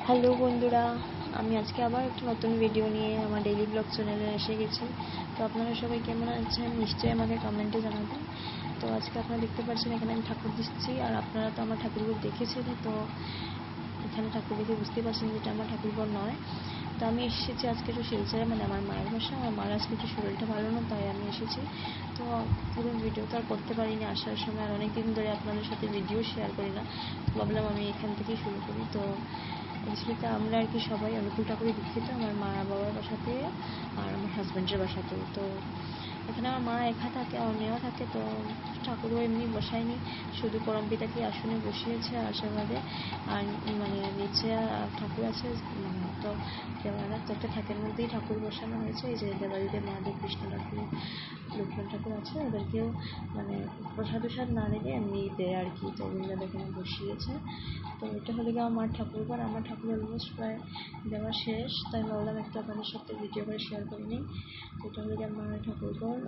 Hello বন্ধুরা, আমি আজকে আবার একটা নতুন ভিডিও নিয়ে আমার ডেইলি ব্লগ চ্যানেলে এসে গেছি। তো আপনারা সবাই কেমন আছেন নিশ্চয়ই আমাকে কমেন্টে জানাবেন। তো আজকে আপনারা দেখতে পাচ্ছেন এখানে আমি ঠাকুর দিচ্ছি, আর আপনারা তো আমার ঠাকুরঘর দেখেছেন। তো এখানে ঠাকুর দেখে বুঝতেই পারছেন যেটা আমার ঠাকুরঘর নয়। তো আমি এসেছি আজকে একটু শিলচরে, মানে আমার মায়ের বাসা। আমার মার আজকে একটু শরীরটা ভালো না, তাই আমি এসেছি। তো পুরো ভিডিও তো আর করতে পারিনি আসার সময়, আর অনেক দিন ধরে আপনাদের সাথে ভিডিও শেয়ার করি না। ভাবলাম আমি এখান থেকেই শুরু করি। তো অ্যাকচুয়ালি আমরা আর কি সবাই অনুকূল ঠাকুরই দীক্ষিত, আমার মা বাবার বাসাতে আর আমার হাজব্যান্ডের বাসাতেও। তো এখানে আমার মা একা থাকে, আমার মেয়েও থাকে। তো ঠাকুরও এমনি বসায়নি, শুধু পরমপিতাকে আসনে বসিয়েছে আশীর্বাদে। আর মানে নিচে ঠাকুর আছে, মানে তো দেওয়ানার তো একটা থাকের মধ্যেই ঠাকুর বসানো হয়েছে। এই যে দেবাদিদেব মহাদেব কৃষ্ণ ঠাকুর লক্ষ্মণ ঠাকুর আছে, ওদেরকেও মানে প্রসাদ না দিলে এমনি দেয় আর কি। তো ওগুলো এখানে বসিয়েছে। তো এটা হলে গিয়ে আমার ঠাকুরঘর। আমার ঠাকুর অলমোস্ট প্রায় দেওয়া শেষ, তাই ভাবলাম একটু আপনাদের সাথে ভিডিও করে শেয়ার করে নিই। তো এটা হলে গিয়ে আমার ঠাকুরঘর,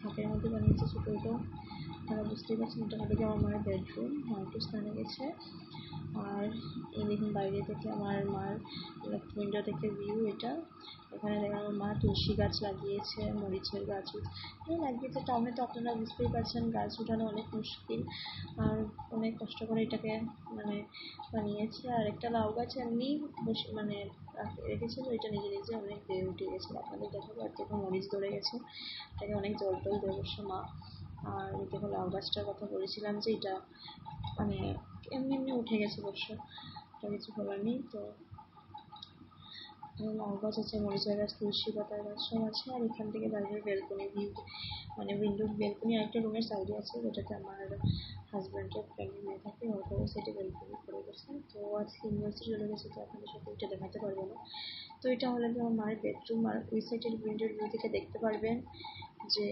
থাকের মধ্যে বানিয়েছে ছোটো। তারা বুঝতেই পারছেন এটা হলে গিয়ে আমার মায়ের বেডরুম। মা একটু স্নানে গেছে। আর এই দেখুন বাইরে থেকে আমার মার উইন্ডো থেকে ভিউ এটা। এখানে দেখুন আমার মা তুলসী গাছ লাগিয়েছে, মরিচের গাছ লাগিয়েছে। টাউনে তো আপনারা বুঝতেই পারছেন গাছ উঠানো অনেক মুশকিল, আর অনেক কষ্ট করে এটাকে মানে বানিয়েছে। আর একটা লাউ গাছ এমনি বসে মানে রেখেছিল, এটা নিজে নিজে অনেক বেড়ে উঠে গেছে। আপনাদের দেখাবো। আর দেখুন মরিচ ধরে গেছে, এটাকে অনেক জল টল দেবে অবশ্য মা। আর দেখুন লাউ গাছটার কথা বলেছিলাম যে এটা মানে এমনি এমনি উঠে গেছে অবশ্য, এটা কিছু বলার নেই। তো লাউ গাছ আছে, মরিচা গাছ, তুলসী পাতার গাছ সব আছে। আর এখান থেকে বাইরের ব্যালকনি ভিউ, মানে উইন্ডোর ব্যালকনি আরেকটা রুমের সাইডে আছে, যেটাতে আমার হাজব্যান্ডের ফ্রেন্ডের মেয়ে থাকে, ওর সাইডে ব্যালকনি করে গেছে। তো আজকে ইউনিভার্সিটি চলে গেছে, তো আপনাদের সাথে এটা দেখাতে পারবো না। তো এটা হলো আমার মায়ের বেডরুম। আর ওই সাইডের উইন্ডোর ভিউ থেকে দেখতে পারবেন যে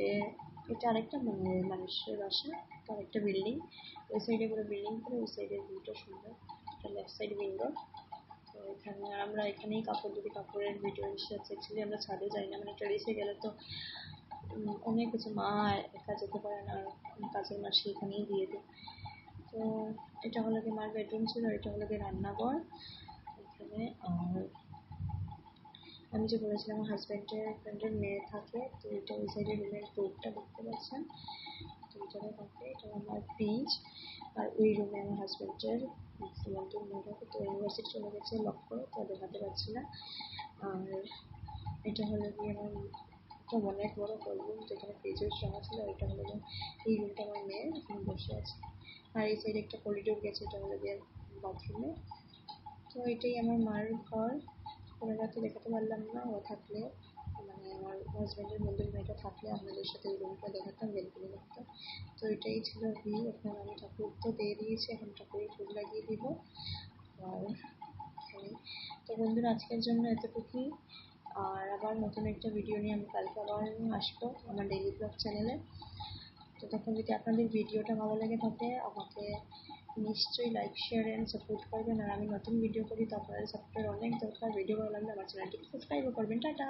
এটা আরেকটা মানে মানুষের বাসা, তো আরেকটা বিল্ডিং। ওই সাইডে পুরো বিল্ডিং করে, ওই সাইডের ভিউটা সুন্দর। এটা লেফট সাইড উইন্ডো। তো এখানে আমরা এখানেই কাপড়ের ভিডিও এসে আছে। অ্যাকচুয়ালি আমরা ছাদে যাই না, মানে টেরেসে গেলে তো অনেক কিছু মা একা যেতে পারে না, কাজের মাসি এখানেই দিয়ে দেয়। তো এটা হলো কি মার বেডরুম ছিল, এটা হলো কি রান্নাঘর এখানে। আর আমি যে বলেছিলাম আমার হাজব্যান্ডের ফ্রেন্ডের মেয়ে থাকে, তো এটা ওই সাইডে রুমের রোডটা দেখতে পাচ্ছেন। তো এটাতে থাকে, এটা আমার ফ্রিজ। আর ওই রুমে আমার হাজব্যান্ডের বন্ধুর মেয়ে থাকে, তো ইউনিভার্সিটি চলে গেছে লক করে, তো দেখাতে পারছি না। আর এটা হলো গিয়ে আমার একটা অনেক বড় হল রুম, যেখানে ফ্রিজের রাখা ছিল। এটা হলো গিয়ে এই রুমটা আমার মেয়ে এখানে বসে আছে। আর এই সাইডে একটা করিডোর গেছে, এটা হলো গিয়ে বাথরুমে। তো এটাই আমার মার ঘর। কোনো রাতে দেখাতে পারলাম না, ও থাকলে মানে আমার হাজব্যান্ডের বন্ধুর মেয়েটা থাকলে আপনাদের সাথে ওই রুমটা দেখাতাম, বেলকুনি দেখতাম। তো এটাই ছিল ভিউ। এখন আমি ঠাকুর তো দিয়ে দিয়েছি, এখন ঠাকুরের ফুল লাগিয়ে দিব। আর তো বন্ধুরা আজকের জন্য এতটুকুই। আর আবার নতুন একটা ভিডিও নিয়ে আমি কালকে আবার আসবো আমার ডেইলি ব্লগ চ্যানেলে। তো তখন যদি আপনাদের ভিডিওটা ভালো লেগে থাকে আমাকে নিশ্চয়ই লাইক শেয়ার অ্যান্ড সাপোর্ট করবেন। আর আমি নতুন ভিডিও করি, তো আপনাদের সাপোর্টের অনেক দরকার। ভিডিও ভালো লাগলে আমার চ্যানেলটিকে সাবস্ক্রাইবও করবেন। টাটা।